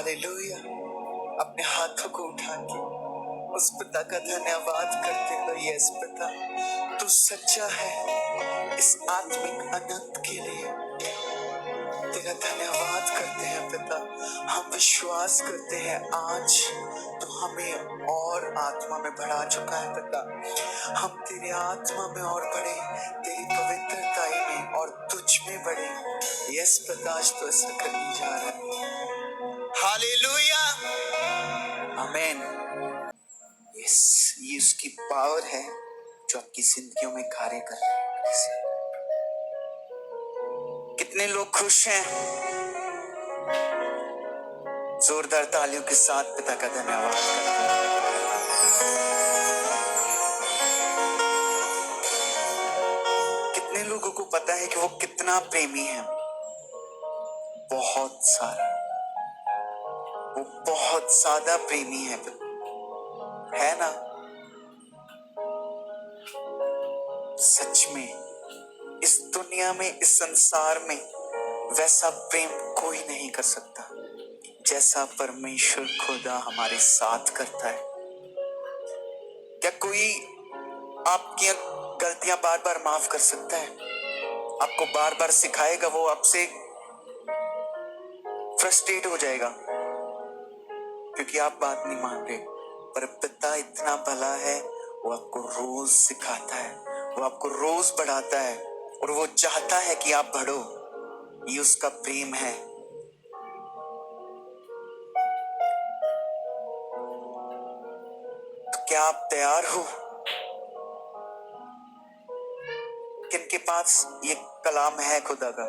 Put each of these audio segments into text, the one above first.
Hallelujah. अपने हाथों को उठा के उस पिता का धन्यवाद करते हुए, यस पिता तू सच्चा है। इस आत्मिक अनंत के लिए तेरा धन्यवाद करते हैं पिता। हम विश्वास करते हैं आज तो हमें और आत्मा में बढ़ा चुका है पिता। हम तेरे आत्मा में और बढ़े, तेरी पवित्रताई में और तुझ में बढ़े। यस पिता आज तो ऐसा करने जा रहा है। हालेलुया, आमीन। यस, ये उसकी पावर है जो आपकी जिंदगियों में कार्य कर रही है। कितने लोग खुश हैं? जोरदार तालियों के साथ पिता का धन्यवाद करते हैं। कितने लोगों को पता है कि वो कितना प्रेमी है? बहुत सारा, वो बहुत ज्यादा प्रेमी है ना? सच में इस दुनिया में, इस संसार में वैसा प्रेम कोई नहीं कर सकता जैसा परमेश्वर खुदा हमारे साथ करता है। क्या कोई आपकी गलतियां बार बार माफ कर सकता है? आपको बार बार सिखाएगा? वो आपसे फ्रस्ट्रेट हो जाएगा क्योंकि आप बात नहीं मान रहे। पर पिता इतना भला है, वो आपको रोज सिखाता है, वो आपको रोज बढ़ाता है और वो चाहता है कि आप बढ़ो। ये उसका प्रेम है। तो क्या आप तैयार हो? किनके पास ये कलाम है खुदा का?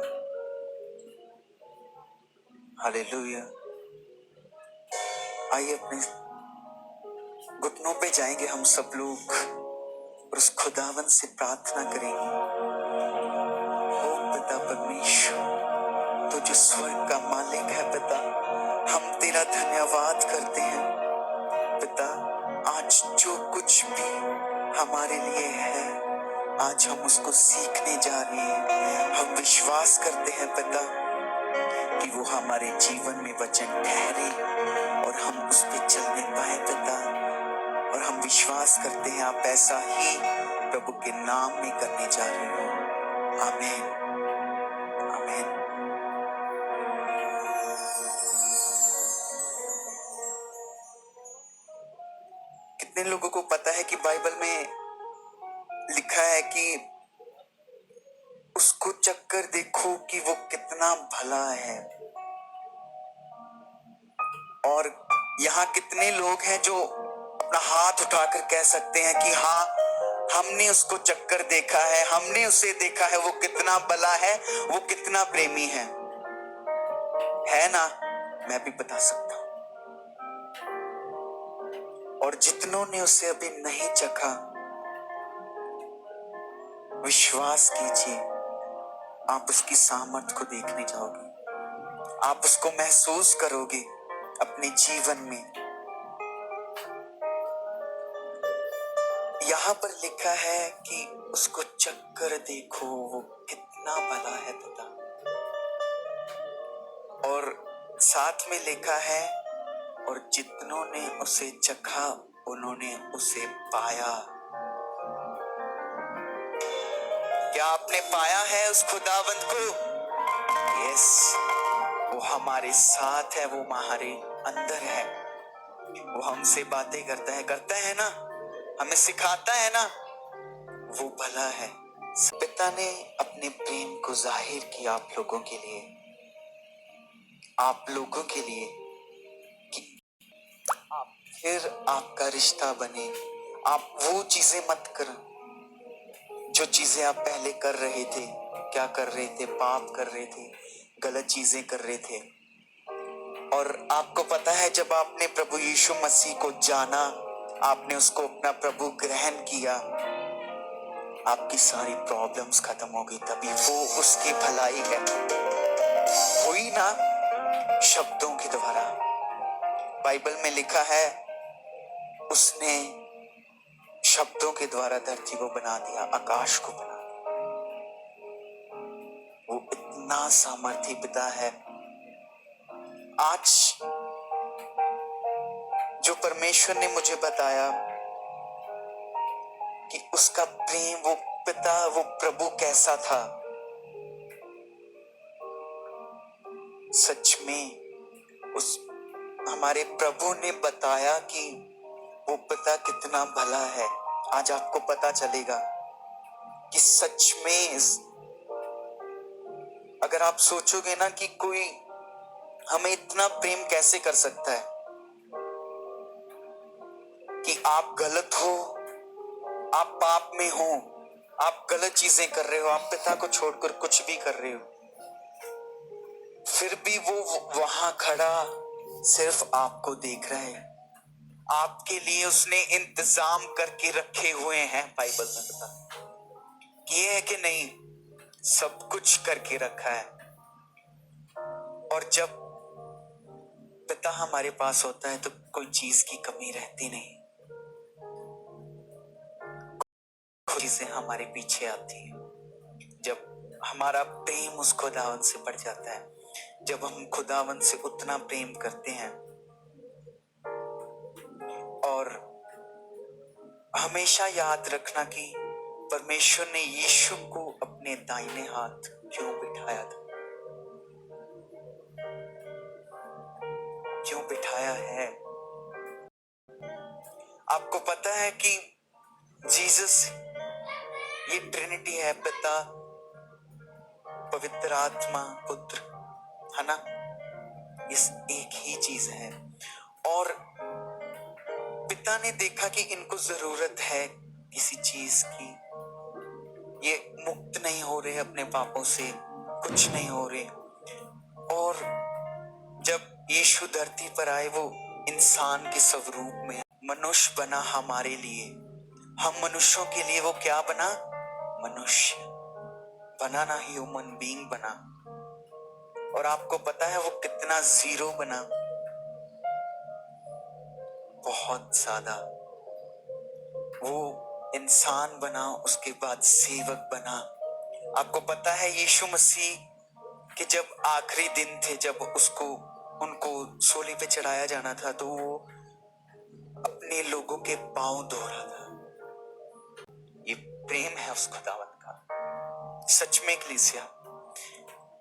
हालेलुया। आइए अपने घुटनों पे जाएंगे हम सब लोग और उस खुदावन से प्रार्थना करेंगे। ओ पिता परमेश्वर, तू जो स्वर्ग का मालिक है पिता, हम तेरा धन्यवाद करते हैं पिता। आज जो कुछ भी हमारे लिए है, आज हम उसको सीखने जा रहे हैं। हम विश्वास करते हैं पिता कि वो हमारे जीवन में वचन ठहरे और हम उस पे चलने पाए पिता। और हम विश्वास करते हैं आप ऐसा ही प्रभु के नाम में करने जा रहे हो। आमीन, आमीन। कितने लोगों को पता है कि बाइबल में लिखा है कि उसको चक्कर देखो कि वो कितना भला है। और यहाँ कितने लोग हैं जो अपना हाथ उठाकर कह सकते हैं कि हाँ, हमने उसको चक्कर देखा है, हमने उसे देखा है, वो कितना भला है, वो कितना प्रेमी है ना? मैं भी बता सकता हूं। और जितनों ने उसे अभी नहीं चखा, विश्वास कीजिए आप उसकी सामर्थ को देखने जाओगे, आप उसको महसूस करोगे अपने जीवन में। यहाँ पर लिखा है कि उसको चक्कर देखो, वो कितना भला है पिता। और साथ में लिखा है और जितनों ने उसे चखा उन्होंने उसे पाया। क्या आपने पाया है उस खुदावंद को? यस, वो हमारे साथ है, वो हमारे अंदर है, वो हमसे बातें करता है ना, हमें सिखाता है ना, वो भला है। पिता ने अपने प्रेम को जाहिर किया आप लोगों के लिए कि आप फिर आपका रिश्ता बने। आप वो चीजें मत करो जो चीजें आप पहले कर रहे थे। क्या कर रहे थे? पाप कर रहे थे, गलत चीजें कर रहे थे। और आपको पता है जब आपने प्रभु यीशु मसीह को जाना, आपने उसको अपना प्रभु ग्रहण किया, आपकी सारी प्रॉब्लम्स खत्म हो गई। तभी वो उसकी भलाई है हुई ना शब्दों के द्वारा। बाइबल में लिखा है उसने शब्दों के द्वारा धरती को बना दिया, आकाश को बना दिया। वो इतना सामर्थी पिता है। आज जो परमेश्वर ने मुझे बताया कि उसका प्रेम, वो पिता, वो प्रभु कैसा था, सच में उस हमारे प्रभु ने बताया कि वो पिता कितना भला है। आज आपको पता चलेगा कि सच में अगर आप सोचोगे ना कि कोई हमें इतना प्रेम कैसे कर सकता है, कि आप गलत हो, आप पाप में हो, आप गलत चीजें कर रहे हो, आप पिता को छोड़कर कुछ भी कर रहे हो, फिर भी वो वहां खड़ा सिर्फ आपको देख रहा है। आपके लिए उसने इंतजाम करके रखे हुए हैं। बाइबल में बता ये है कि नहीं, सब कुछ करके रखा है। और जब पिता हमारे पास होता है तो कोई चीज की कमी रहती नहीं, चीजें हमारे पीछे आती है। जब हमारा प्रेम उस खुदावन से बढ़ जाता है, जब हम खुदावन से उतना प्रेम करते हैं, और हमेशा याद रखना कि परमेश्वर ने यीशु को अपने दाहिने हाथ क्यों बिठाया था, क्यों बिठाया है। आपको पता है कि जीसस, ये ट्रिनिटी है, पिता, पवित्र आत्मा, पुत्र, है ना, इस एक ही चीज है। और पिता ने देखा कि इनको जरूरत है किसी चीज की, ये मुक्त नहीं हो रहे अपने पापों से, कुछ नहीं हो रहे। और जब यीशु धरती पर आए, वो इंसान के स्वरूप में मनुष्य बना हमारे लिए, हम मनुष्यों के लिए वो क्या बना, मनुष्य बना ना, ह्यूमन बीइंग बना। और आपको पता है वो कितना जीरो बना, बहुत ज्यादा। वो इंसान बना, उसके बाद सेवक बना। आपको पता है यीशु मसीह कि जब आखिरी दिन थे, जब उनको सूली पे चढ़ाया जाना था, तो वो अपने लोगों के पांव धो रहा था। ये प्रेम है उस खुदावन का। सच में कलीसिया,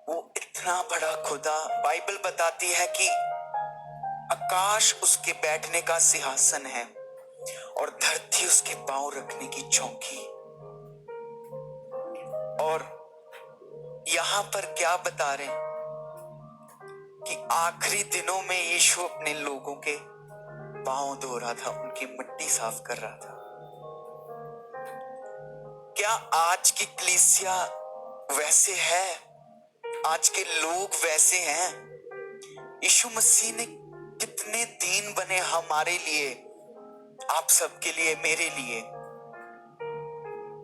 वो इतना बड़ा खुदा, बाइबल बताती है कि आकाश उसके बैठने का सिंहासन है और धरती उसके पांव रखने की चौकी। और यहां पर क्या बता रहे हैं कि आखिरी दिनों में यीशु अपने लोगों के पांव धो रहा था, उनकी मिट्टी साफ कर रहा था। क्या आज की कलीसिया वैसे है? आज के लोग वैसे हैं? यीशु मसीह ने कितने दीन बने हमारे लिए, आप सबके लिए, मेरे लिए।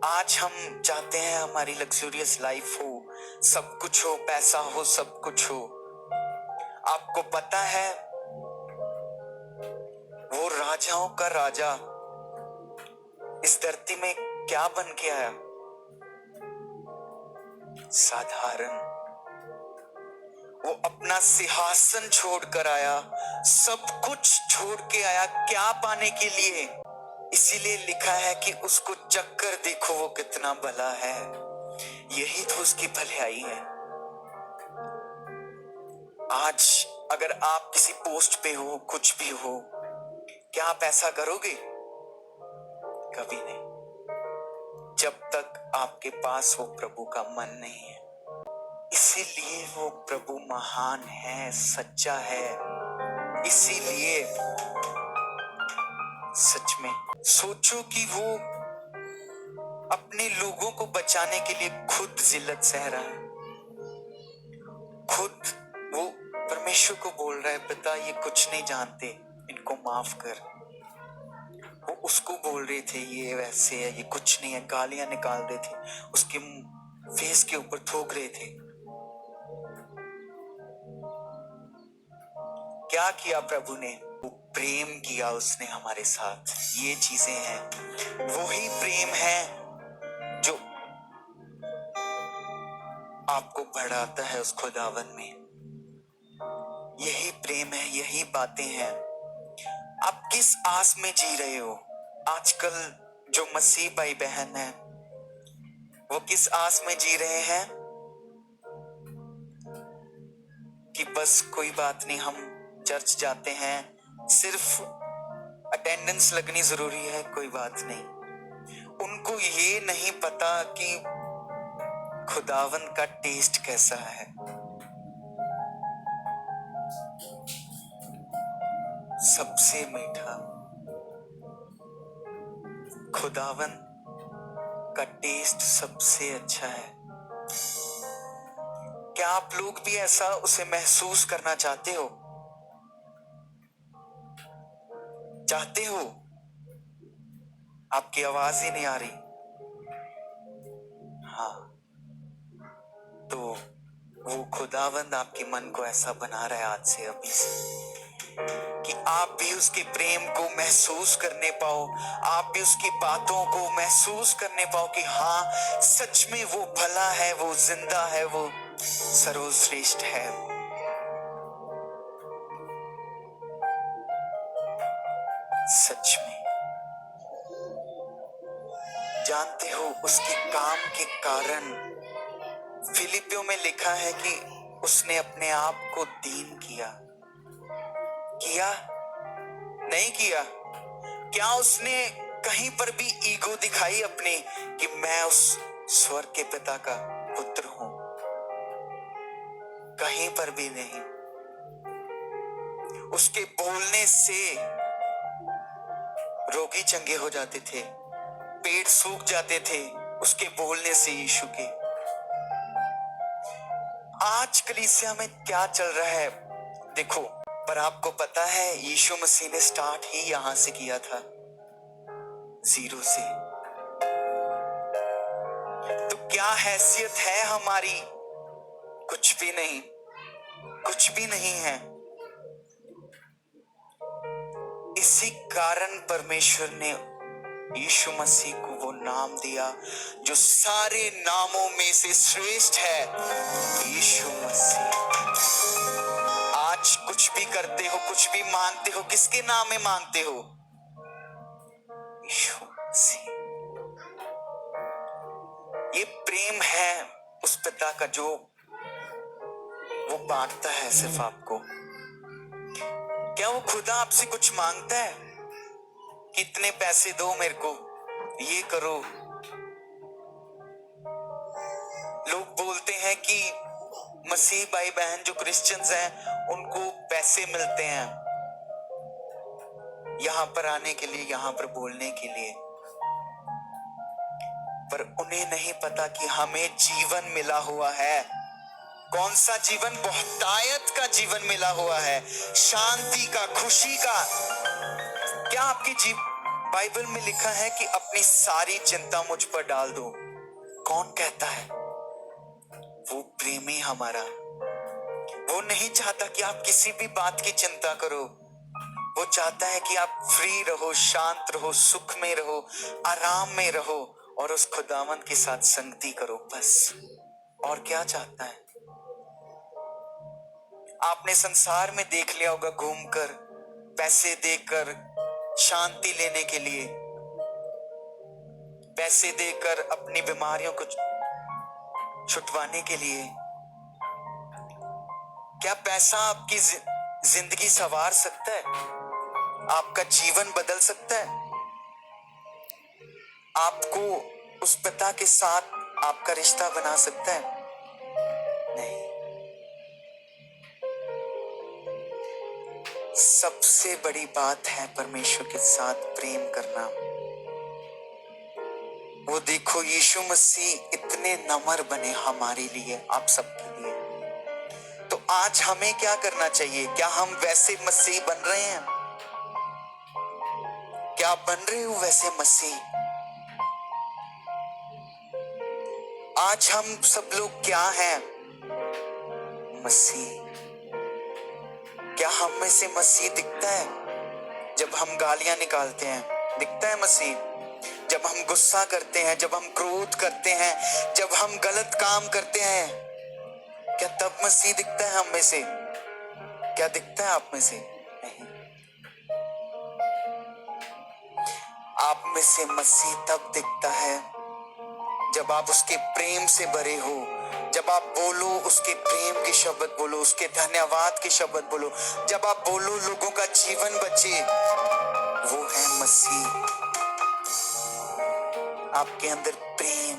आज हम चाहते हैं हमारी लग्जूरियस लाइफ हो, सब कुछ हो, पैसा हो, सब कुछ हो। आपको पता है वो राजाओं का राजा इस धरती में क्या बन के आया? साधारण। वो अपना सिंहासन छोड़कर आया, सब कुछ छोड़ के आया, क्या पाने के लिए? इसीलिए लिखा है कि उसको चक्कर देखो वो कितना भला है। यही तो उसकी भलाई है। आज अगर आप किसी पोस्ट पे हो, कुछ भी हो, क्या आप ऐसा करोगे? कभी नहीं, जब तक आपके पास वो प्रभु का मन नहीं है। इसीलिए वो प्रभु महान है, सच्चा है। इसीलिए सच में सोचो कि वो अपने लोगों को बचाने के लिए खुद जिल्लत सह रहा है। खुद वो परमेश्वर को बोल रहा है, पिता ये कुछ नहीं जानते, इनको माफ कर। वो उसको बोल रहे थे ये वैसे है, ये कुछ नहीं है, गालियां निकाल रहे थे, उसके फेस के ऊपर थूक रहे थे। क्या किया प्रभु ने? वो प्रेम किया उसने हमारे साथ। ये चीजें हैं, वही प्रेम है जो आपको बढ़ाता है उस खुदावन में। यही प्रेम है, यही बातें हैं। आप किस आस में जी रहे हो? आजकल जो मसीह भाई बहन है वो किस आस में जी रहे हैं कि बस कोई बात नहीं, हम चर्च जाते हैं, सिर्फ अटेंडेंस लगनी जरूरी है, कोई बात नहीं। उनको ये नहीं पता कि खुदावन का टेस्ट कैसा है। सबसे मीठा खुदावन का टेस्ट सबसे अच्छा है। क्या आप लोग भी ऐसा उसे महसूस करना चाहते हो? चाहते हो? आपकी आवाज ही नहीं आ रही। हाँ, तो वो खुदावंद आपके मन को ऐसा बना रहा है आज से, अभी से, कि आप भी उसके प्रेम को महसूस करने पाओ, आप भी उसकी बातों को महसूस करने पाओ कि हाँ, सच में वो भला है, वो जिंदा है, वो सर्वश्रेष्ठ है। सच में जानते हो, उसके काम के कारण फिलिपियों में लिखा है कि उसने अपने आप को दीन किया। किया नहीं किया? क्या उसने कहीं पर भी ईगो दिखाई अपनी कि मैं उस स्वर्ग के पिता का पुत्र हूं? कहीं पर भी नहीं। उसके बोलने से रोगी चंगे हो जाते थे, पेट सूख जाते थे उसके बोलने से यीशु के। आज कलीसिया में क्या चल रहा है देखो, पर आपको पता है यीशु मसीह ने स्टार्ट ही यहां से किया था, जीरो से। तो क्या हैसियत है हमारी? कुछ भी नहीं, कुछ भी नहीं है। इसी कारण परमेश्वर ने यीशु मसीह को वो नाम दिया जो सारे नामों में से श्रेष्ठ है, यीशु मसीह। आज कुछ भी करते हो, कुछ भी मांगते हो, किसके नाम में मांगते हो? यीशु मसीह। ये प्रेम है उस पिता का जो वो बांटता है सिर्फ आपको। क्या वो खुदा आपसे कुछ मांगता है? कितने पैसे दो मेरे को, ये करो। लोग बोलते हैं कि मसीह भाई बहन जो क्रिश्चियंस हैं उनको पैसे मिलते हैं यहां पर आने के लिए, यहां पर बोलने के लिए, पर उन्हें नहीं पता कि हमें जीवन मिला हुआ है। कौन सा जीवन? बहुतायत का जीवन मिला हुआ है, शांति का, खुशी का। क्या आपकी बाइबल में लिखा है कि अपनी सारी चिंता मुझ पर डाल दो? कौन कहता है? वो प्रेमी हमारा। वो नहीं चाहता कि आप किसी भी बात की चिंता करो। वो चाहता है कि आप फ्री रहो, शांत रहो, सुख में रहो, आराम में रहो और उस खुदावंद के साथ संगति करो, बस। और क्या चाहता है? आपने संसार में देख लिया होगा घूमकर, पैसे देकर शांति लेने के लिए, पैसे देकर अपनी बीमारियों को छुटवाने के लिए। क्या पैसा आपकी जिंदगी संवार सकता है? आपका जीवन बदल सकता है? आपको उस पिता के साथ आपका रिश्ता बना सकता है? नहीं। सबसे बड़ी बात है परमेश्वर के साथ प्रेम करना। वो देखो, यीशु मसीह इतने नम्र बने हमारे लिए, आप सबके लिए। तो आज हमें क्या करना चाहिए? क्या हम वैसे मसीह बन रहे हैं? क्या आप बन रहे हो वैसे मसीह? आज हम सब लोग क्या हैं? मसीह। क्या हम में से मसीह दिखता है? जब हम गालियां निकालते हैं दिखता है मसीह? जब हम गुस्सा करते हैं, जब हम क्रोध करते हैं, जब हम गलत काम करते हैं, क्या तब मसीह दिखता है हम में से? क्या दिखता है आप में से? नहीं। आप में से मसीह तब दिखता है जब आप उसके प्रेम से भरे हो, जब आप बोलो उसके प्रेम के शब्द बोलो, उसके धन्यवाद के शब्द बोलो, जब आप बोलो लोगों का जीवन बचे, वो है मसीह। आपके अंदर प्रेम,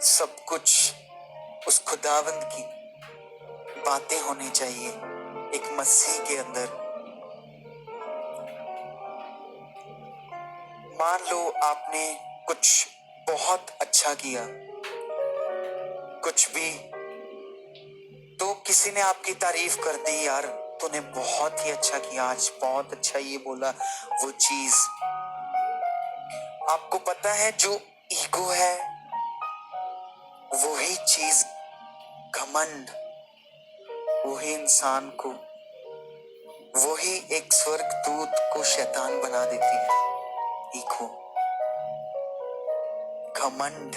सब कुछ उस खुदावंद की बातें होनी चाहिए एक मसीह के अंदर। मान लो आपने कुछ बहुत अच्छा किया, कुछ भी, तो किसी ने आपकी तारीफ कर दी, यार तूने बहुत ही अच्छा किया आज, बहुत अच्छा ये बोला वो चीज। आपको पता है जो ईगो है वही चीज, घमंड, वही इंसान को, वही एक स्वर्गदूत को शैतान बना देती है। ईगो, घमंड।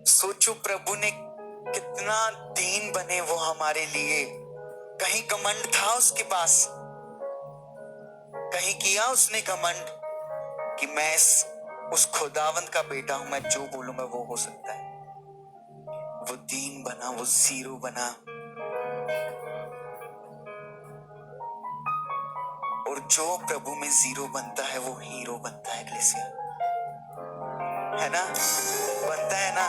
सोचो प्रभु ने कितना दीन बने वो हमारे लिए। कहीं घमंड था उसके पास? कहीं किया उसने घमंड कि मैं उस खुदावंद का बेटा हूं, मैं जो बोलूंगा वो हो सकता है? वो दीन बना, वो जीरो बना। और जो प्रभु में जीरो बनता है वो हीरो बनता है, एग्लेसिया, है ना? बनता है ना?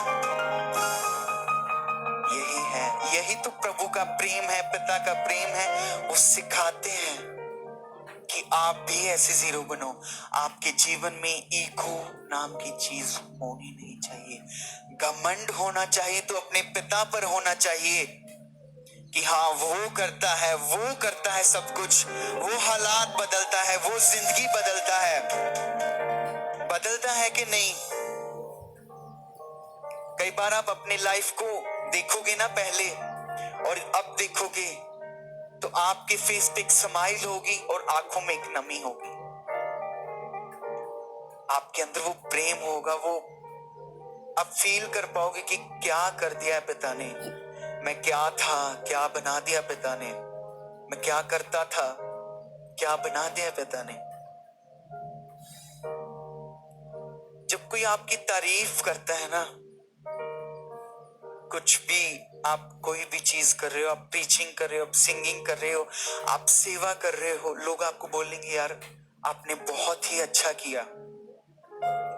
यही है, यही तो प्रभु का प्रेम है, पिता का प्रेम है। वो सिखाते हैं कि आप भी ऐसे जीरो बनो। आपके जीवन में ईगो नाम की चीज होनी नहीं चाहिए। घमंड होना चाहिए तो अपने पिता पर होना चाहिए कि हाँ वो करता है सब कुछ, वो हालात बदलता है, वो जिंदगी बदलता है। बदलता है कि नहीं? कई बार आप अपनी लाइफ को देखोगे ना पहले और अब देखोगे तो आपके फेस पे एक स्माइल होगी और आंखों में एक नमी होगी। आपके अंदर वो प्रेम होगा, वो आप फील कर पाओगे कि क्या कर दिया है पिता ने। मैं क्या था, क्या बना दिया पिता ने। मैं क्या करता था, क्या बना दिया पिता ने। जब कोई आपकी तारीफ करता है ना, कुछ भी, आप कोई भी चीज कर रहे हो, आप प्रीचिंग कर रहे हो, आप सिंगिंग कर रहे हो, आप सेवा कर रहे हो, लोग आपको बोलेंगे यार आपने बहुत ही अच्छा किया,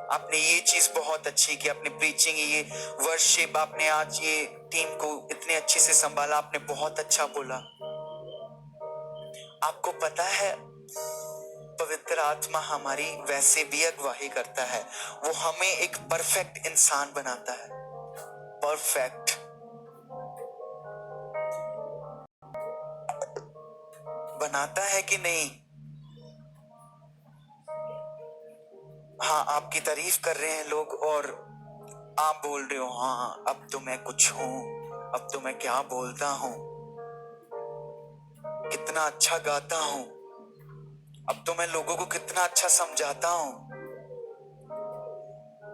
आपने ये चीज बहुत अच्छी की, आपने प्रीचिंग, ये वर्शिप, आपने आज ये टीम को इतने अच्छे से संभाला, आपने बहुत अच्छा बोला। आपको पता है पवित्र आत्मा हमारी वैसे भी अगुवाही करता है, वो हमें एक परफेक्ट इंसान बनाता है। परफेक्ट बनाता है कि नहीं? हाँ, आपकी तारीफ कर रहे हैं लोग और आप बोल रहे हो हाँ अब तो मैं कुछ हूं, अब तो मैं क्या बोलता हूं, कितना अच्छा गाता हूं, अब तो मैं लोगों को कितना अच्छा समझाता हूं।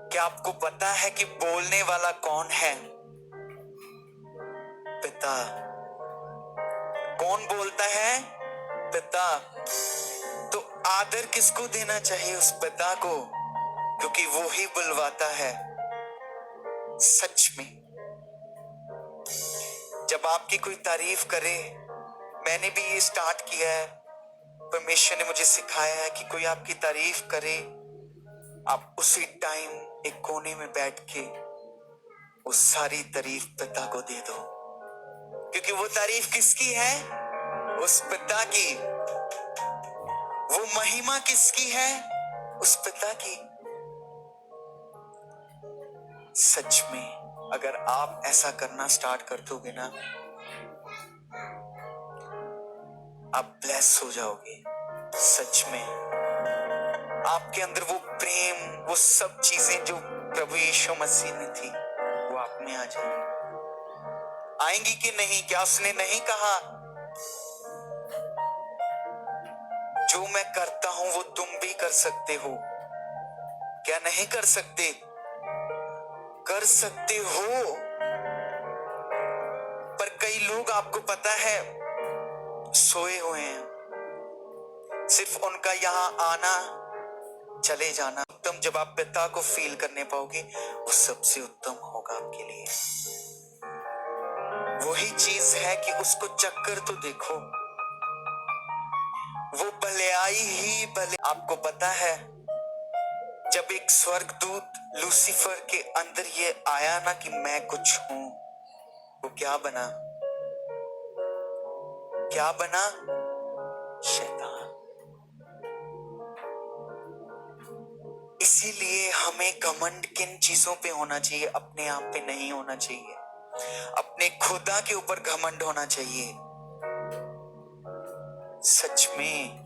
क्या आपको पता है कि बोलने वाला कौन है? पिता। कौन बोलता है? पिता। तो आदर किसको देना चाहिए? उस पिता को, क्योंकि वो ही बुलवाता है। सच में जब आपकी कोई तारीफ करे, मैंने भी ये स्टार्ट किया है, परमेश्वर ने मुझे सिखाया है कि कोई आपकी तारीफ करे, आप उसी टाइम एक कोने में बैठ के वो सारी तारीफ पिता को दे दो, क्योंकि वो तारीफ किसकी है? उस पिता की। वो महिमा किसकी है? उस पिता की। सच में अगर आप ऐसा करना स्टार्ट कर दोगे ना, आप ब्लेस हो जाओगे। सच में आपके अंदर वो प्रेम, वो सब चीजें जो प्रभु यीशु मसीह में थी वो आप में आ जाएंगी। आएंगी कि नहीं? क्या उसने नहीं कहा जो मैं करता हूं वो तुम भी कर सकते हो? क्या नहीं कर सकते? कर सकते हो। पर कई लोग, आपको पता है, सोए हुए हैं। सिर्फ उनका यहां आना चले जाना। उत्तम जब आप पिता को फील करने पाओगे, वो सबसे उत्तम होगा आपके लिए। वही चीज है कि उसको चक्कर तो देखो, वो भलाई ही भले। आपको पता है जब एक स्वर्गदूत लूसीफर के अंदर ये आया ना कि मैं कुछ हूं, वो क्या बना? क्या बना? शैतान। इसीलिए हमें घमंड किन चीजों पे होना चाहिए? अपने आप पे नहीं होना चाहिए, अपने खुदा के ऊपर घमंड होना चाहिए। सच में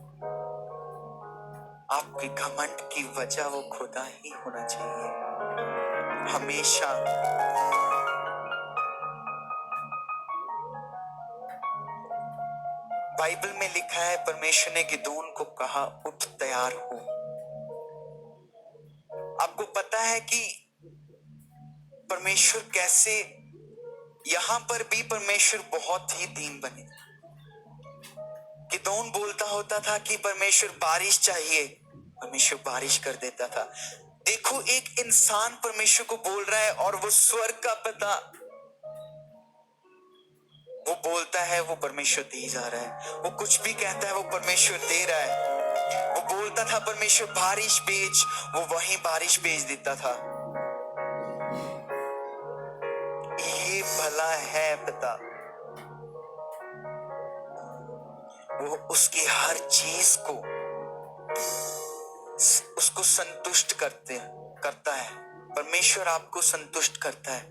आपके घमंड की वजह वो खुदा ही होना चाहिए हमेशा। बाइबल में लिखा है, परमेश्वर ने गिदोन को कहा, उठ तैयार हो। आपको पता है कि परमेश्वर कैसे, यहां पर भी परमेश्वर बहुत ही दीन बने। गिदोन बोलता होता था कि परमेश्वर बारिश चाहिए, परमेश्वर बारिश कर देता था। देखो, एक इंसान परमेश्वर को बोल रहा है और वो स्वर्ग का पिता, वो बोलता है, वो परमेश्वर दे जा रहा है। वो कुछ भी कहता है, वो परमेश्वर दे रहा है। वो बोलता था परमेश्वर बारिश भेज, वो वहीं बारिश भेज देता था। ये भला है पिता, वो उसकी हर चीज को उसको संतुष्ट करता है। परमेश्वर आपको संतुष्ट करता है,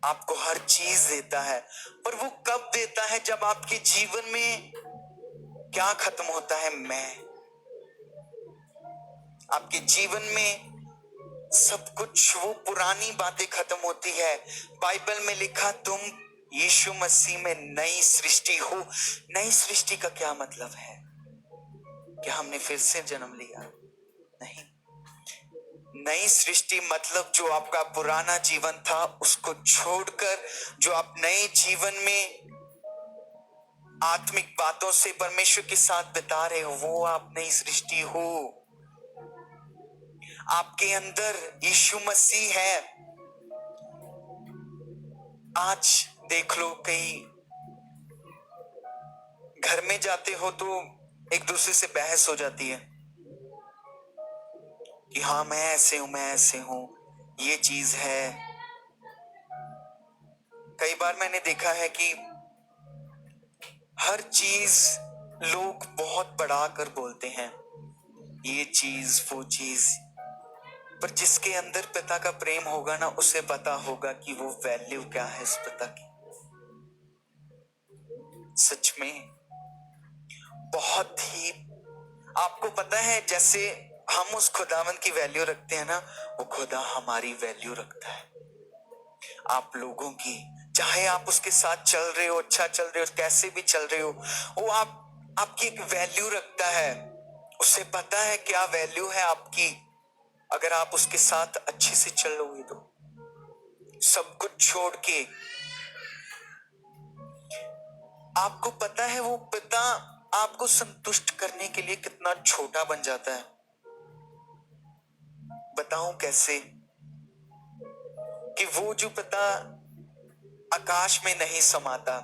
आपको हर चीज देता है। पर वो कब देता है? जब आपके जीवन में क्या खत्म होता है? मैं। आपके जीवन में सब कुछ, वो पुरानी बातें खत्म होती है। बाइबल में लिखा, तुम यीशु मसीह में नई सृष्टि हो। नई सृष्टि का क्या मतलब है? क्या हमने फिर से जन्म लिया? नहीं। नई सृष्टि मतलब जो आपका पुराना जीवन था उसको छोड़कर जो आप नए जीवन में आत्मिक बातों से परमेश्वर के साथ बिता रहे हो, वो आप नई सृष्टि हो। आपके अंदर यीशु मसीह है। आज देख लो, कहीं घर में जाते हो तो एक दूसरे से बहस हो जाती है कि हाँ मैं ऐसे हूं, मैं ऐसे हूं, ये चीज है। कई बार मैंने देखा है कि हर चीज लोग बहुत बढ़ाकर बोलते हैं, ये चीज वो चीज। पर जिसके अंदर पिता का प्रेम होगा ना, उसे पता होगा कि वो वैल्यू क्या है इस पिता की। सच में बहुत ही, आपको पता है जैसे हम उस खुदावन की वैल्यू रखते हैं ना, वो खुदा हमारी वैल्यू रखता है। आप लोगों की, चाहे आप उसके साथ चल रहे हो, अच्छा चल रहे हो, कैसे भी चल रहे हो, वो आपकी एक वैल्यू रखता है। उसे पता है क्या वैल्यू है आपकी। अगर आप उसके साथ अच्छे से चलोगे तो सब कुछ छोड़ के, आपको पता है वो पिता आपको संतुष्ट करने के लिए कितना छोटा बन जाता है। बताऊं कैसे? कि वो जो पिता आकाश में नहीं समाता,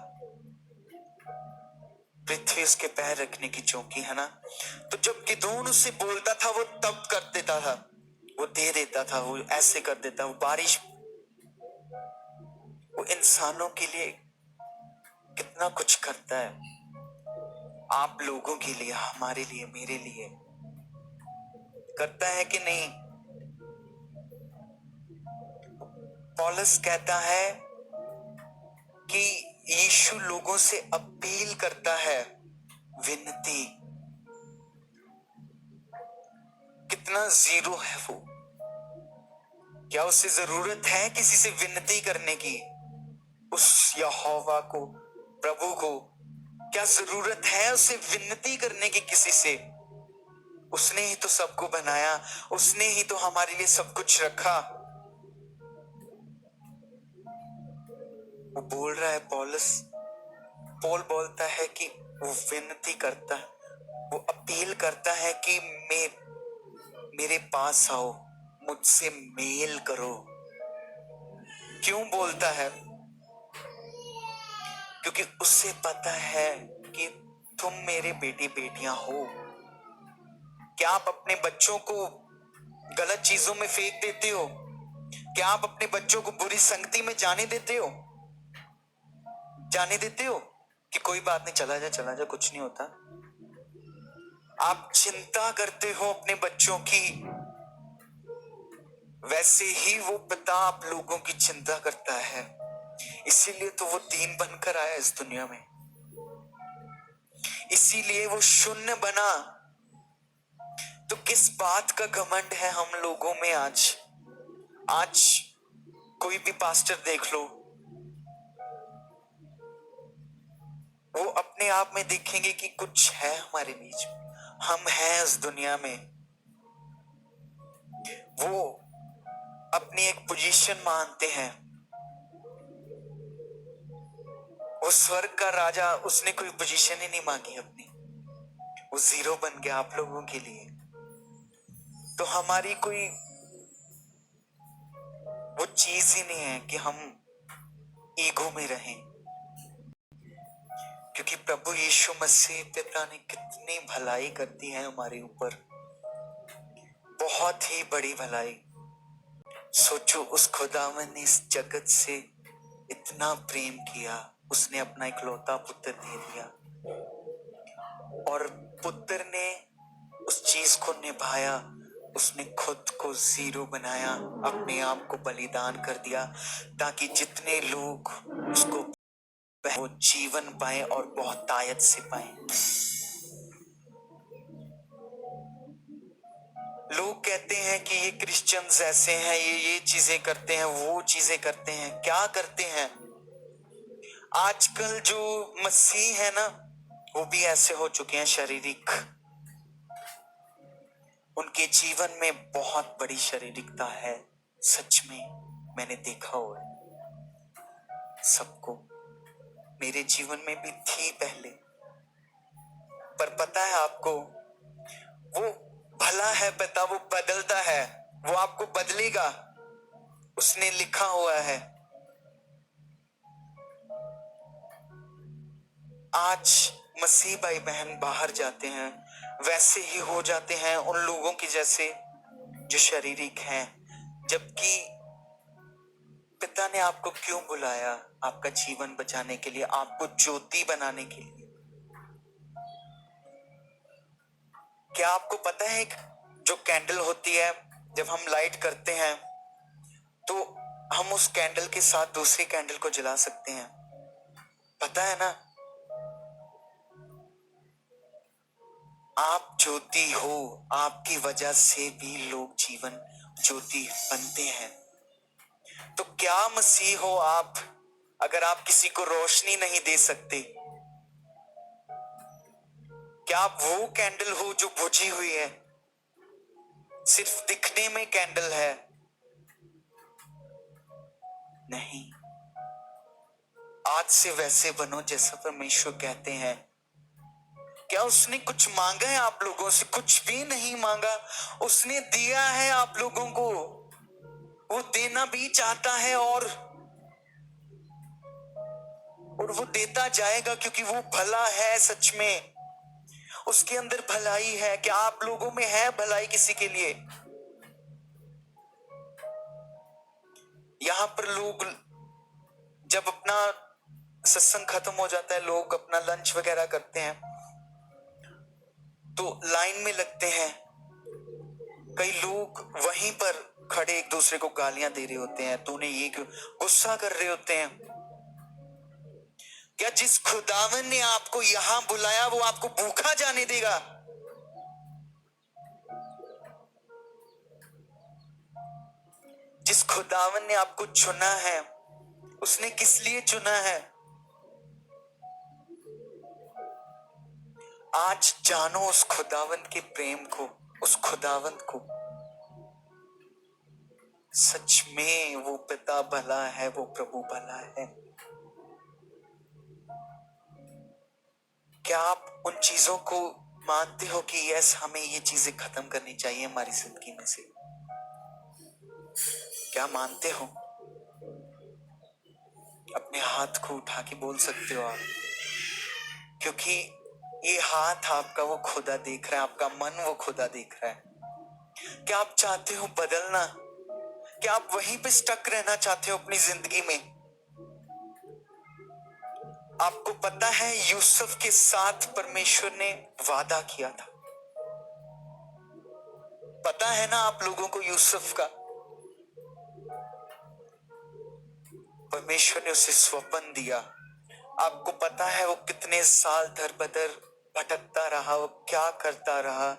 पृथ्वी उसके पैर रखने की चौकी है ना, तो जब गिदोन उससे बोलता था वो तब कर देता था, वो दे देता था, वो ऐसे कर देता, वो बारिश, वो इंसानों के लिए कितना कुछ करता है। आप लोगों के लिए, हमारे लिए, मेरे लिए करता है कि नहीं? पौलुस कहता है कि यीशु लोगों से अपील करता है, विनती। कितना जीरो है वो। क्या उसे जरूरत है किसी से विनती करने की? उस यहोवा को, प्रभु को क्या जरूरत है उसे विनती करने की किसी से? उसने ही तो सबको बनाया, उसने ही तो हमारे लिए सब कुछ रखा। वो बोल रहा है, पौल बोलता है कि वो विनती करता है, वो अपील करता है कि मेरे पास आओ, मुझसे मेल करो। क्यों बोलता है? क्योंकि उसे पता है कि तुम मेरे बेटे बेटियां हो। क्या आप अपने बच्चों को गलत चीजों में फेंक देते हो? क्या आप अपने बच्चों को बुरी संगति में जाने देते हो? कि कोई बात नहीं, चला जा, कुछ नहीं होता। आप चिंता करते हो अपने बच्चों की, वैसे ही वो पिता आप लोगों की चिंता करता है। इसीलिए तो वो दीन बनकर आया इस दुनिया में, इसीलिए वो शून्य बना। तो किस बात का घमंड है हम लोगों में आज? कोई भी पास्टर देख लो, वो अपने आप में देखेंगे कि कुछ है हमारे बीच में, हम हैं इस दुनिया में। वो अपनी एक पोजीशन मानते हैं। वो स्वर्ग का राजा, उसने कोई पोजीशन ही नहीं मांगी अपनी, वो जीरो बन गया आप लोगों के लिए। तो हमारी कोई वो चीज ही नहीं है कि हम ईगो में रहें, क्योंकि प्रभु यीशु मसीह पिता ने कितनी भलाई कर दी है हमारे ऊपर, बहुत ही बड़ी भलाई। सोचो, उस खुदावन ने इस जगत से इतना प्रेम किया, उसने अपना इकलौता पुत्र दे दिया, और पुत्र ने उस चीज को निभाया। उसने खुद को जीरो बनाया, अपने आप को बलिदान कर दिया, ताकि जितने लोग उसको वो जीवन पाए और बहुत तायत से पाए। लोग कहते हैं कि ये क्रिश्चियंस ऐसे हैं, ये चीजें करते हैं, वो चीजें करते हैं। क्या करते हैं? आजकल जो मसीह है ना, वो भी ऐसे हो चुके हैं, शारीरिक। उनके जीवन में बहुत बड़ी शारीरिकता है, सच में मैंने देखा हुआ है सबको। मेरे जीवन में भी थी पहले, पर पता है आपको, वो भला है पिता, वो बदलता है, वो आपको बदलेगा, उसने लिखा हुआ है। आज मसीह भाई बहन बाहर जाते हैं, वैसे ही हो जाते हैं उन लोगों की जैसे जो शारीरिक हैं, जबकि पिता ने आपको क्यों बुलाया? आपका जीवन बचाने के लिए, आपको ज्योति बनाने के लिए। क्या आपको पता है जो कैंडल होती है, जब हम लाइट करते हैं तो हम उस कैंडल के साथ दूसरी कैंडल को जला सकते हैं, पता है ना? आप ज्योति हो, आपकी वजह से भी लोग जीवन ज्योति बनते हैं। तो क्या मसीह हो आप, अगर आप किसी को रोशनी नहीं दे सकते? क्या आप वो कैंडल हो जो बुझी हुई है, सिर्फ दिखने में कैंडल है? नहीं, आज से वैसे बनो जैसा परमेश्वर कहते हैं। क्या उसने कुछ मांगा है आप लोगों से? कुछ भी नहीं मांगा, उसने दिया है आप लोगों को। वो देना भी चाहता है, और वो देता जाएगा, क्योंकि वो भला है। सच में उसके अंदर भलाई है। क्या आप लोगों में है भलाई किसी के लिए? यहां पर लोग जब अपना सत्संग खत्म हो जाता है, लोग अपना लंच वगैरह करते हैं तो लाइन में लगते हैं। कई लोग वहीं पर खड़े एक दूसरे को गालियां दे रहे होते हैं, तूने ये क्यों, गुस्सा कर रहे होते हैं। क्या जिस खुदावन ने आपको यहां बुलाया वो आपको भूखा जाने देगा? जिस खुदावन ने आपको चुना है, उसने किस लिए चुना है? आज जानो उस खुदावन के प्रेम को, उस खुदावन को। सच में वो पिता भला है, वो प्रभु भला है। क्या आप उन चीजों को मानते हो कि यस, हमें ये चीजें खत्म करनी चाहिए हमारी जिंदगी में से? क्या मानते हो? अपने हाथ को उठा के बोल सकते हो आप, क्योंकि ये हाथ आपका वो खुदा देख रहा है, आपका मन वो खुदा देख रहा है। क्या आप चाहते हो बदलना? क्या आप वहीं पे स्टक रहना चाहते हो अपनी जिंदगी में? आपको पता है यूसुफ के साथ परमेश्वर ने वादा किया था। पता है ना आप लोगों को यूसुफ का? परमेश्वर ने उसे स्वप्न दिया। आपको पता है वो कितने साल दर बदर भटकता रहा, वो क्या करता रहा,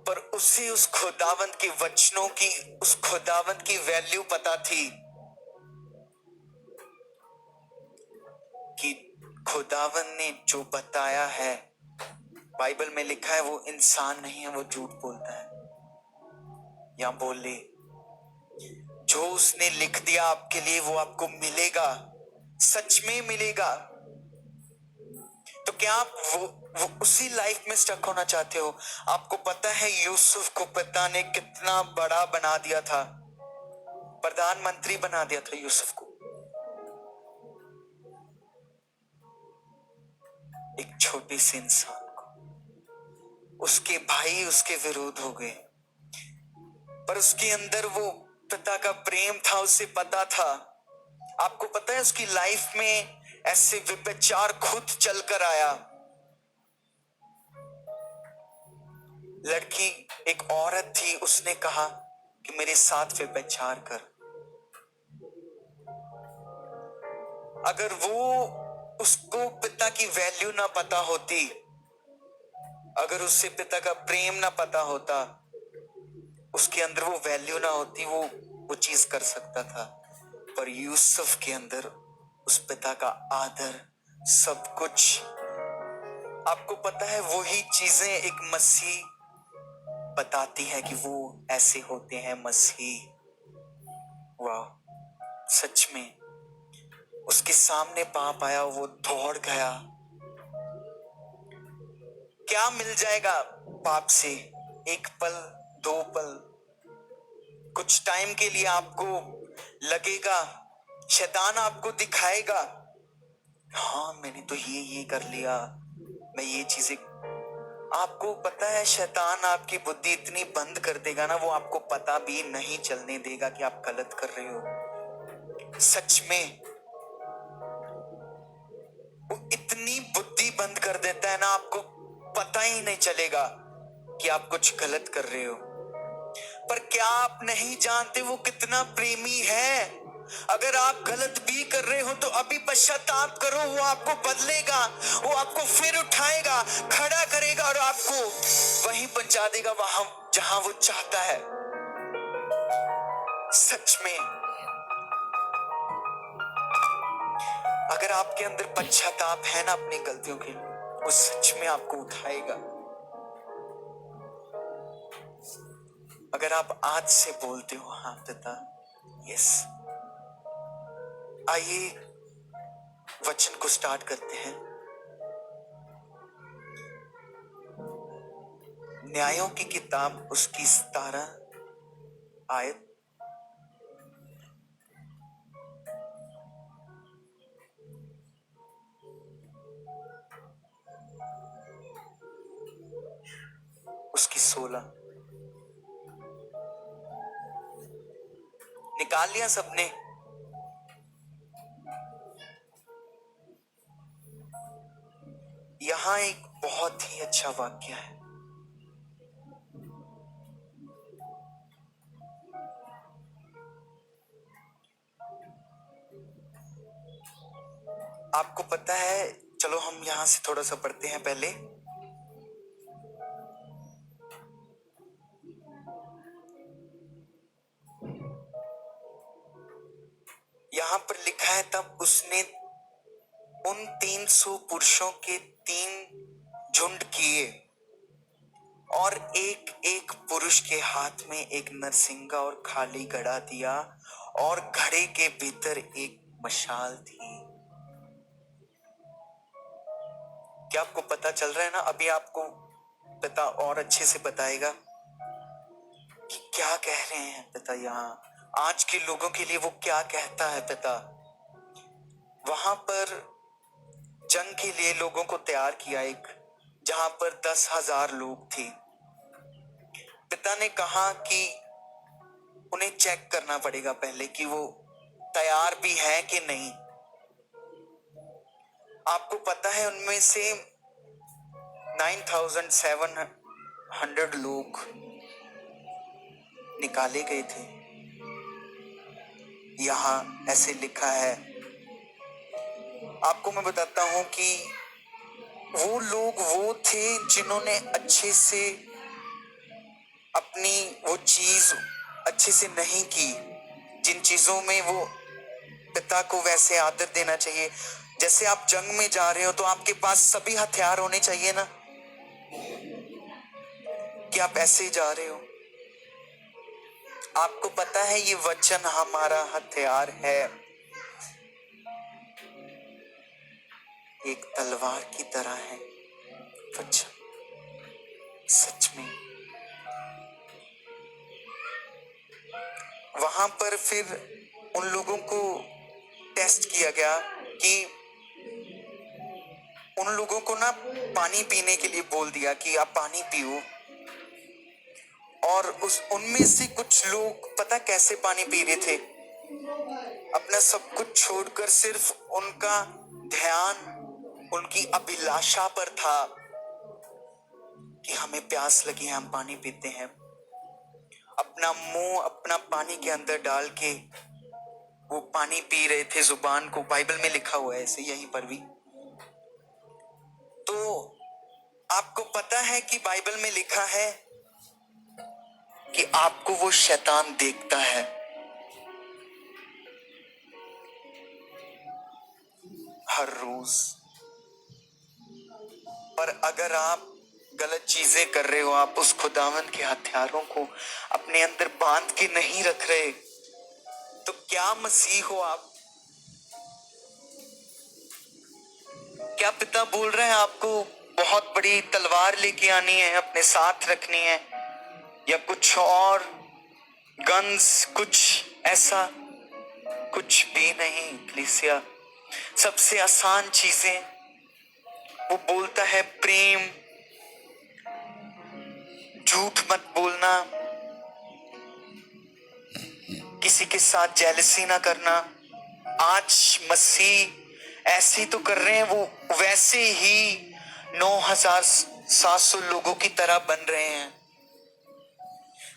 पर उसे उस खुदावंत के वचनों की, उस खुदावंत की वैल्यू पता थी कि खुदावंत ने जो बताया है, बाइबल में लिखा है, वो इंसान नहीं है, वो झूठ बोलता है। या बोले, जो उसने लिख दिया आपके लिए वो आपको मिलेगा, सच में मिलेगा। तो क्या आप वो उसी लाइफ में स्टक होना चाहते हो? आपको पता है यूसुफ को पिता ने कितना बड़ा बना दिया था, प्रधानमंत्री बना दिया था यूसुफ को। एक छोटे से इंसान को उसके भाई उसके विरोध हो गए, पर उसके अंदर वो पिता का प्रेम था, उसे पता था। आपको पता है उसकी लाइफ में ऐसे व्यभिचार खुद चलकर आया। लड़की, एक औरत थी, उसने कहा कि मेरे साथ व्यभिचार कर। अगर वो, उसको पिता की वैल्यू ना पता होती, अगर उससे पिता का प्रेम ना पता होता, उसके अंदर वो वैल्यू ना होती, वो चीज कर सकता था। पर यूसुफ के अंदर उस पिता का आदर, सब कुछ। आपको पता है वही चीजें एक मसीह बताती है कि वो ऐसे होते हैं मसीह। वाह, सच में उसके सामने पाप आया, वो दौड़ गया। क्या मिल जाएगा पाप से? एक पल, दो पल, कुछ टाइम के लिए आपको लगेगा, शैतान आपको दिखाएगा, हाँ मैंने तो ये कर लिया, मैं ये चीजें। आपको पता है शैतान आपकी बुद्धि इतनी बंद कर देगा ना, वो आपको पता भी नहीं चलने देगा कि आप गलत कर रहे हो। सच में वो इतनी बुद्धि बंद कर देता है ना, आपको पता ही नहीं चलेगा कि आप कुछ गलत कर रहे हो। पर क्या आप नहीं जानते वो कितना प्रेमी है? अगर आप गलत भी कर रहे हो तो अभी पश्चाताप करो, वो आपको बदलेगा, वो आपको फिर उठाएगा, खड़ा करेगा और आपको वहीं पहुंचा देगा, वहां जहां वो चाहता है। सच में अगर आपके अंदर पश्चाताप है ना अपनी गलतियों के लिए, वो सच में आपको उठाएगा। अगर आप आज से बोलते हो, हाँ पिता, यस, आइए वचन को स्टार्ट करते हैं। न्यायों की किताब उसकी 17 आयत। उसकी 16 निकाल लिया सबने? यहां एक बहुत ही अच्छा वाक्य है। आपको पता है, चलो हम यहां से थोड़ा सा पढ़ते हैं पहले। यहां पर लिखा है, तब उसने उन 300 पुरुषों के 3 झुंड किए और एक एक पुरुष के हाथ में एक नरसिंगा और खाली घड़ा दिया, और घड़े के भीतर एक मशाल थी। क्या आपको पता चल रहा है ना? अभी आपको पिता और अच्छे से बताएगा कि क्या कह रहे हैं पिता यहाँ आज के लोगों के लिए। वो क्या कहता है पिता? वहां पर जंग के लिए लोगों को तैयार किया, एक जहां पर 10,000 लोग थे। पिता ने कहा कि उन्हें चेक करना पड़ेगा पहले कि वो तैयार भी है कि नहीं। आपको पता है उनमें से 9,700 लोग निकाले गए थे। यहां ऐसे लिखा है। आपको मैं बताता हूं कि वो लोग वो थे जिन्होंने अच्छे से अपनी वो चीज अच्छे से नहीं की, जिन चीजों में वो पिता को वैसे आदर देना चाहिए। जैसे आप जंग में जा रहे हो तो आपके पास सभी हथियार होने चाहिए ना, कि आप ऐसे जा रहे हो। आपको पता है ये वचन हमारा हथियार है, एक तलवार की तरह है वचन। सच में वहां पर फिर उन लोगों को टेस्ट किया गया कि उन लोगों को ना पानी पीने के लिए बोल दिया कि आप पानी पियो। और उनमें से कुछ लोग पता कैसे पानी पी रहे थे? अपना सब कुछ छोड़कर सिर्फ उनका ध्यान उनकी अभिलाषा पर था कि हमें प्यास लगी है, हम पानी पीते हैं। अपना मुंह अपना पानी के अंदर डाल के वो पानी पी रहे थे। जुबान को बाइबल में लिखा हुआ है ऐसे, यहीं पर भी। तो आपको पता है कि बाइबल में लिखा है कि आपको वो शैतान देखता है हर रोज। पर अगर आप गलत चीजें कर रहे हो, आप उस खुदावन के हथियारों को अपने अंदर बांध के नहीं रख रहे, तो क्या मसीह हो आप? क्या पिता बोल रहे हैं आपको बहुत बड़ी तलवार लेके आनी है, अपने साथ रखनी है, या कुछ और गन्स, कुछ ऐसा? कुछ भी नहीं कलीसिया। सबसे आसान चीजें वो बोलता है, प्रेम, झूठ मत बोलना, किसी के साथ जेलसी ना करना। आज मसीह ऐसे तो कर रहे हैं, वो वैसे ही 9,700 लोगों की तरह बन रहे हैं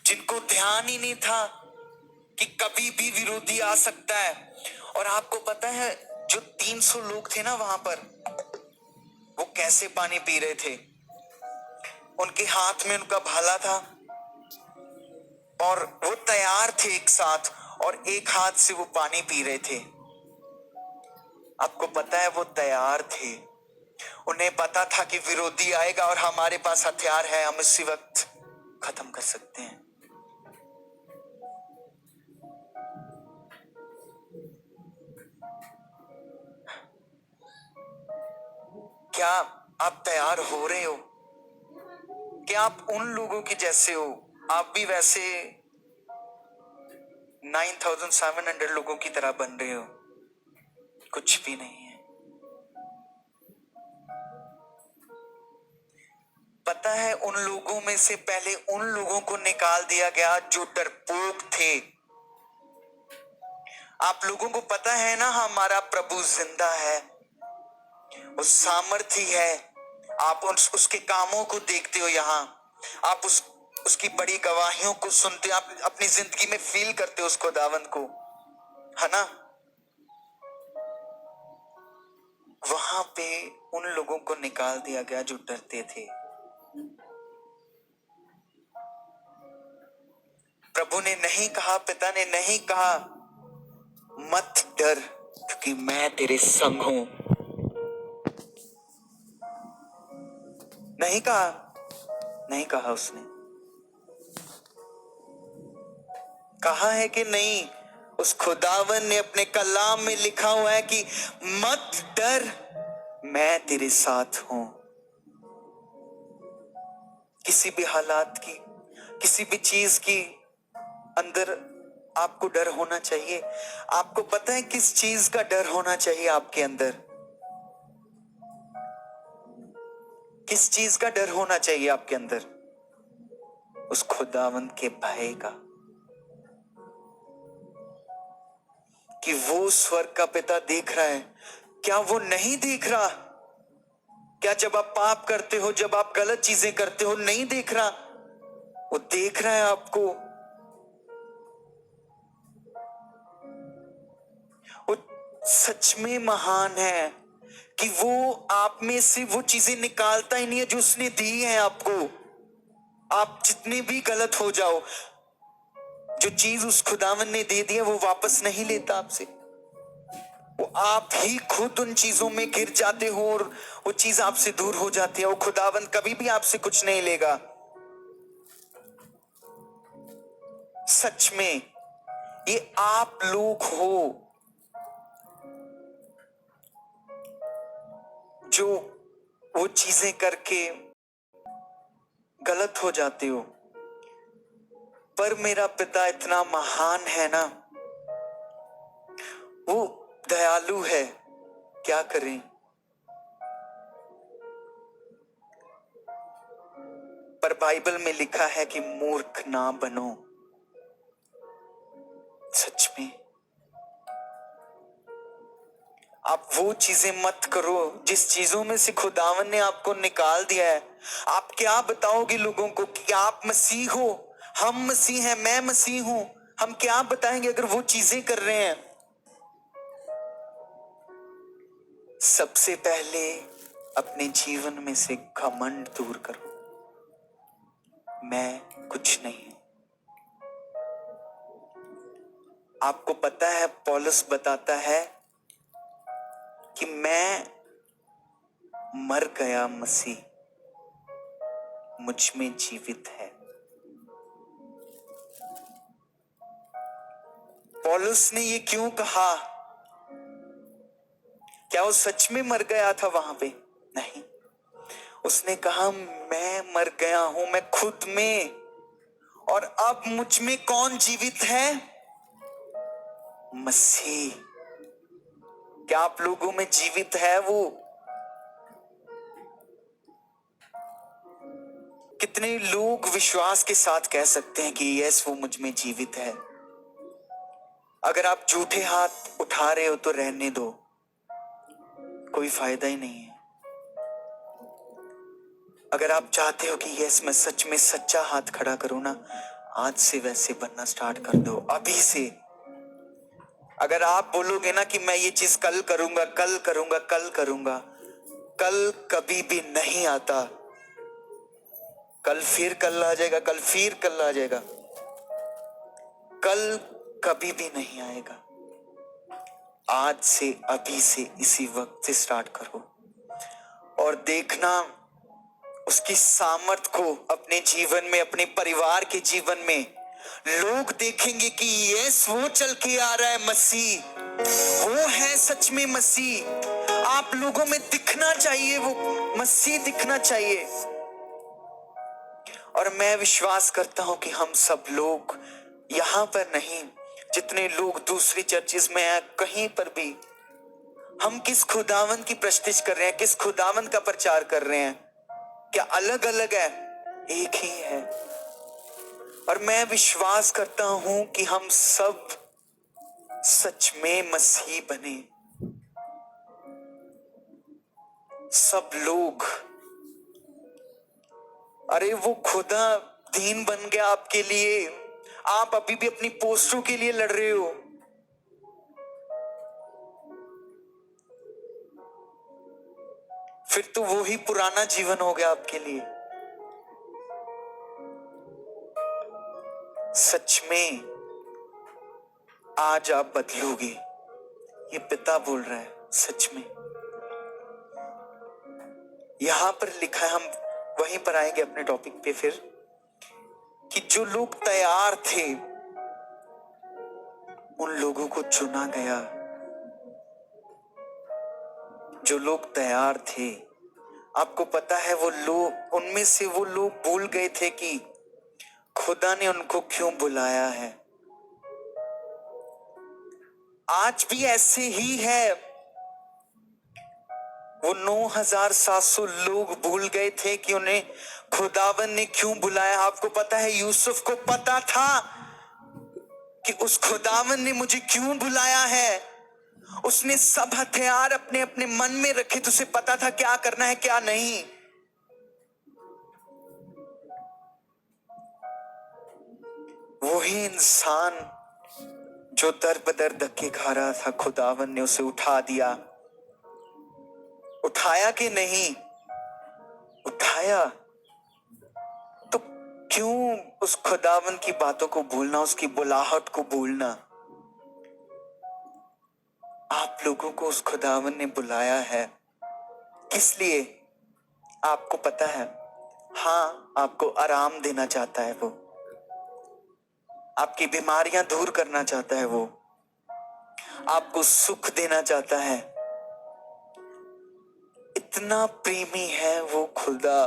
जिनको ध्यान ही नहीं था कि कभी भी विरोधी आ सकता है। और आपको पता है जो 300 लोग थे ना वहां पर, वो कैसे पानी पी रहे थे? उनके हाथ में उनका भाला था और वो तैयार थे एक साथ, और एक हाथ से वो पानी पी रहे थे। आपको पता है वो तैयार थे। उन्हें पता था कि विरोधी आएगा और हमारे पास हथियार है, हम इसी वक्त खत्म कर सकते हैं। क्या आप तैयार हो रहे हो? क्या आप उन लोगों के जैसे हो? आप भी वैसे 9,700 लोगों की तरह बन रहे हो? कुछ भी नहीं है। पता है उन लोगों में से पहले उन लोगों को निकाल दिया गया जो डरपोक थे। आप लोगों को पता है ना, हमारा प्रभु जिंदा है, वो सामर्थी है। आप उसके कामों को देखते हो यहाँ, आप उसकी बड़ी गवाहियों को सुनते हो, आप अपनी जिंदगी में फील करते हो उस खुदावंद को, है ना? वहां पे उन लोगों को निकाल दिया गया जो डरते थे। प्रभु ने नहीं कहा, पिता ने नहीं कहा मत डर क्योंकि मैं तेरे संग हूं। नहीं कहा, नहीं कहा उसने। कहा है कि नहीं? उस खुदावन ने अपने कलाम में लिखा हुआ है कि मत डर, मैं तेरे साथ हूं। किसी भी हालात की, किसी भी चीज की अंदर आपको डर होना चाहिए। आपको पता है किस चीज का डर होना चाहिए आपके अंदर? किस चीज का डर होना चाहिए आपके अंदर? उस खुदावंद के भय का, कि वो स्वर्ग का पिता देख रहा है। क्या वो नहीं देख रहा? क्या जब आप पाप करते हो, जब आप गलत चीजें करते हो, नहीं देख रहा? वो देख रहा है आपको। वो सच में महान है कि वो आप में से वो चीजें निकालता ही नहीं है जो उसने दी है आपको। आप जितने भी गलत हो जाओ, जो चीज उस खुदावन ने दे दी है वो वापस नहीं लेता आपसे। वो आप ही खुद उन चीजों में गिर जाते हो और वो चीज आपसे दूर हो जाती है। वो खुदावन कभी भी आपसे कुछ नहीं लेगा। सच में ये आप लोग हो जो वो चीजें करके गलत हो जाते हो, पर मेरा पिता इतना महान है ना, वो दयालु है। क्या करें? पर बाइबल में लिखा है कि मूर्ख ना बनो। सच में आप वो चीजें मत करो जिस चीजों में से खुदावन ने आपको निकाल दिया है। आप क्या बताओगे लोगों को कि आप मसीह हो, हम मसीह हैं, मैं मसीह हूं? हम क्या बताएंगे अगर वो चीजें कर रहे हैं? सबसे पहले अपने जीवन में से घमंड दूर करो। मैं कुछ नहीं। आपको पता है पौलुस बताता है कि मैं मर गया, मसीह मुझ में जीवित है। पौलुस ने ये क्यों कहा? क्या वो सच में मर गया था वहां पे? नहीं। उसने कहा मैं मर गया हूं, मैं खुद में, और अब मुझ में कौन जीवित है? मसीह। क्या आप लोगों में जीवित है वो? कितने लोग विश्वास के साथ कह सकते हैं कि यस वो मुझ में जीवित है? अगर आप झूठे हाथ उठा रहे हो तो रहने दो, कोई फायदा ही नहीं है। अगर आप चाहते हो कि यस मैं सच में सच्चा हाथ खड़ा करूं ना, आज से वैसे बनना स्टार्ट कर दो, अभी से। अगर आप बोलोगे ना कि मैं ये चीज कल करूंगा, कल करूंगा, कल करूंगा, कल कभी भी नहीं आता। कल फिर कल आ जाएगा, कल फिर कल आ जाएगा, कल कभी भी नहीं आएगा। आज से, अभी से, इसी वक्त से स्टार्ट करो और देखना उसकी सामर्थ को अपने जीवन में, अपने परिवार के जीवन में। लोग देखेंगे कि यस वो चल के आ रहा है, मसीह वो है सच में मसीह। आप लोगों में दिखना चाहिए, वो मसीह दिखना चाहिए। और मैं विश्वास करता हूं कि हम सब लोग यहां पर नहीं, जितने लोग दूसरी चर्चेस में हैं, कहीं पर भी हम किस खुदावंद की प्रस्तुति कर रहे हैं, किस खुदावंद का प्रचार कर रहे हैं? क्या अलग अलग है? एक ही है। और मैं विश्वास करता हूं कि हम सब सच में मसीह बने। सब लोग। अरे वो खुदा दीन बन गया आपके लिए। आप अभी भी अपनी पोस्टों के लिए लड़ रहे हो। फिर तो वो ही पुराना जीवन हो गया आपके लिए। सच में आज आप बदलोगे, ये पिता बोल रहा है। सच में यहां पर लिखा है, हम वहीं पर आएंगे अपने टॉपिक पे फिर, कि जो लोग तैयार थे उन लोगों को चुना गया। जो लोग तैयार थे आपको पता है वो लोग, उनमें से वो लोग भूल गए थे कि खुदा ने उनको क्यों बुलाया है। आज भी ऐसे ही है। वो 9,700 लोग भूल गए थे कि उन्हें खुदावन ने क्यों बुलाया। आपको पता है यूसुफ को पता था कि उस खुदावन ने मुझे क्यों बुलाया है। उसने सब हथियार अपने अपने मन में रखे तो उसे पता था क्या करना है क्या नहीं। वही इंसान जो दर बदर धक्के खा रहा था, खुदावन ने उसे उठा दिया। उठाया कि नहीं उठाया। तो क्यों उस खुदावन की बातों को भूलना, उसकी बुलाहट को भूलना। आप लोगों को उस खुदावन ने बुलाया है किस लिए? आपको पता है? हाँ, आपको आराम देना चाहता है वो, आपकी बीमारियां दूर करना चाहता है वो, आपको सुख देना चाहता है। इतना प्रेमी है वो खुदा,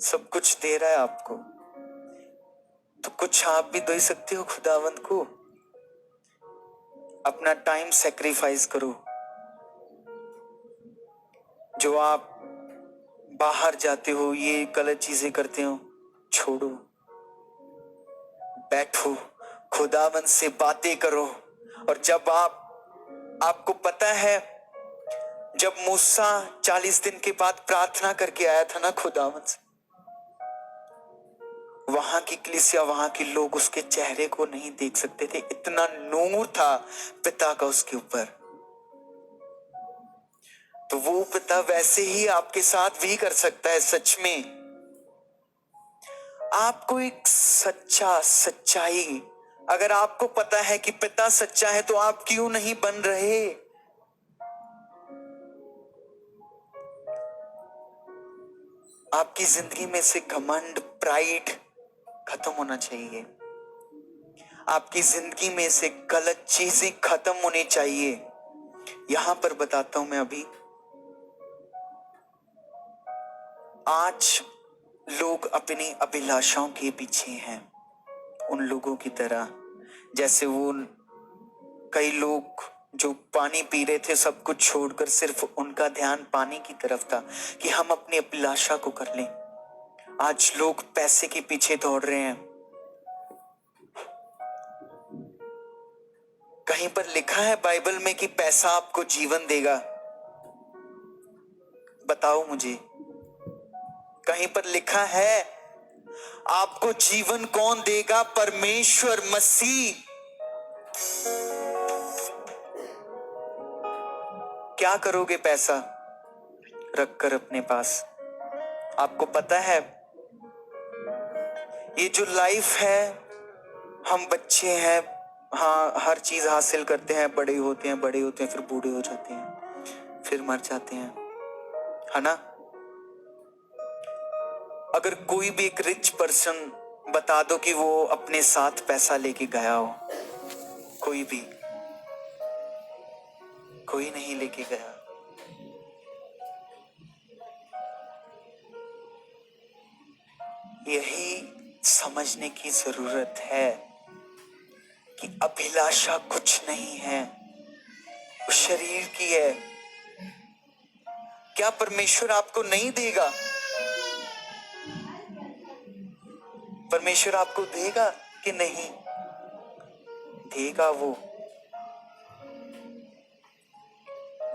सब कुछ दे रहा है आपको, तो कुछ आप भी दे सकते हो खुदावंत को। अपना टाइम सेक्रीफाइस करो। जो आप बाहर जाते हो, ये गलत चीजें करते हो, छोड़ो, बैठो, खुदावंत से बातें करो। और जब आपको पता है जब मूसा 40 दिन के बाद प्रार्थना करके आया था ना खुदावंत से, वहां की कलीसिया, वहां के लोग उसके चेहरे को नहीं देख सकते थे, इतना नूर था पिता का उसके ऊपर। तो वो पिता वैसे ही आपके साथ भी कर सकता है। सच में आपको एक सच्चाई, अगर आपको पता है कि पिता सच्चा है तो आप क्यों नहीं बन रहे? आपकी जिंदगी में से घमंड, प्राइड खत्म होना चाहिए। आपकी जिंदगी में से गलत चीजें खत्म होनी चाहिए। यहां पर बताता हूं मैं अभी, आज लोग अपनी अभिलाषाओं के पीछे हैं, उन लोगों की तरह जैसे वो कई लोग जो पानी पी रहे थे, सब कुछ छोड़कर सिर्फ उनका ध्यान पानी की तरफ था कि हम अपनी अभिलाषा को कर लें। आज लोग पैसे के पीछे दौड़ रहे हैं। कहीं पर लिखा है बाइबल में कि पैसा आपको जीवन देगा? बताओ मुझे, कहीं पर लिखा है? आपको जीवन कौन देगा? परमेश्वर मसीह। क्या करोगे पैसा रखकर अपने पास? आपको पता है ये जो लाइफ है, हम बच्चे हैं, हाँ, हर चीज हासिल करते हैं, बड़े होते हैं, फिर बूढ़े हो जाते हैं, फिर मर जाते हैं, है ना? अगर कोई भी एक रिच पर्सन बता दो कि वो अपने साथ पैसा लेके गया हो, कोई भी, कोई नहीं लेके गया। यही समझने की जरूरत है कि अभिलाषा कुछ नहीं है, वो शरीर की है। क्या परमेश्वर आपको नहीं देगा? परमेश्वर आपको देगा कि नहीं देगा? वो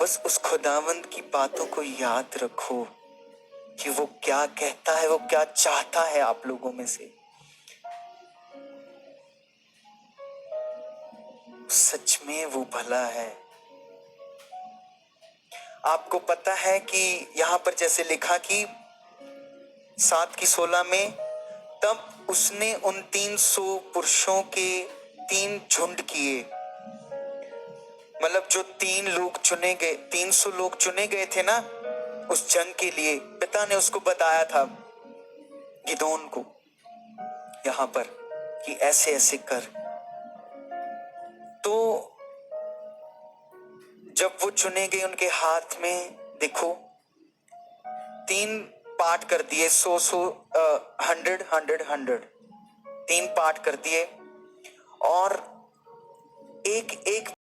बस उस खुदावंद की बातों को याद रखो कि वो क्या कहता है, वो क्या चाहता है आप लोगों में से। सच में वो भला है। आपको पता है कि यहां पर जैसे लिखा कि 7:16 में, तब उसने उन 300 पुरुषों के 3 झुंड किए। मतलब जो 300 लोग चुने गए थे ना उस जंग के लिए, पिता ने उसको बताया था गिदोन को यहां पर कि ऐसे ऐसे कर। तो जब वो चुने गए, उनके हाथ में देखो, 3 पार्ट कर दिए, 100 100 100 100, 3 पार्ट कर दिए और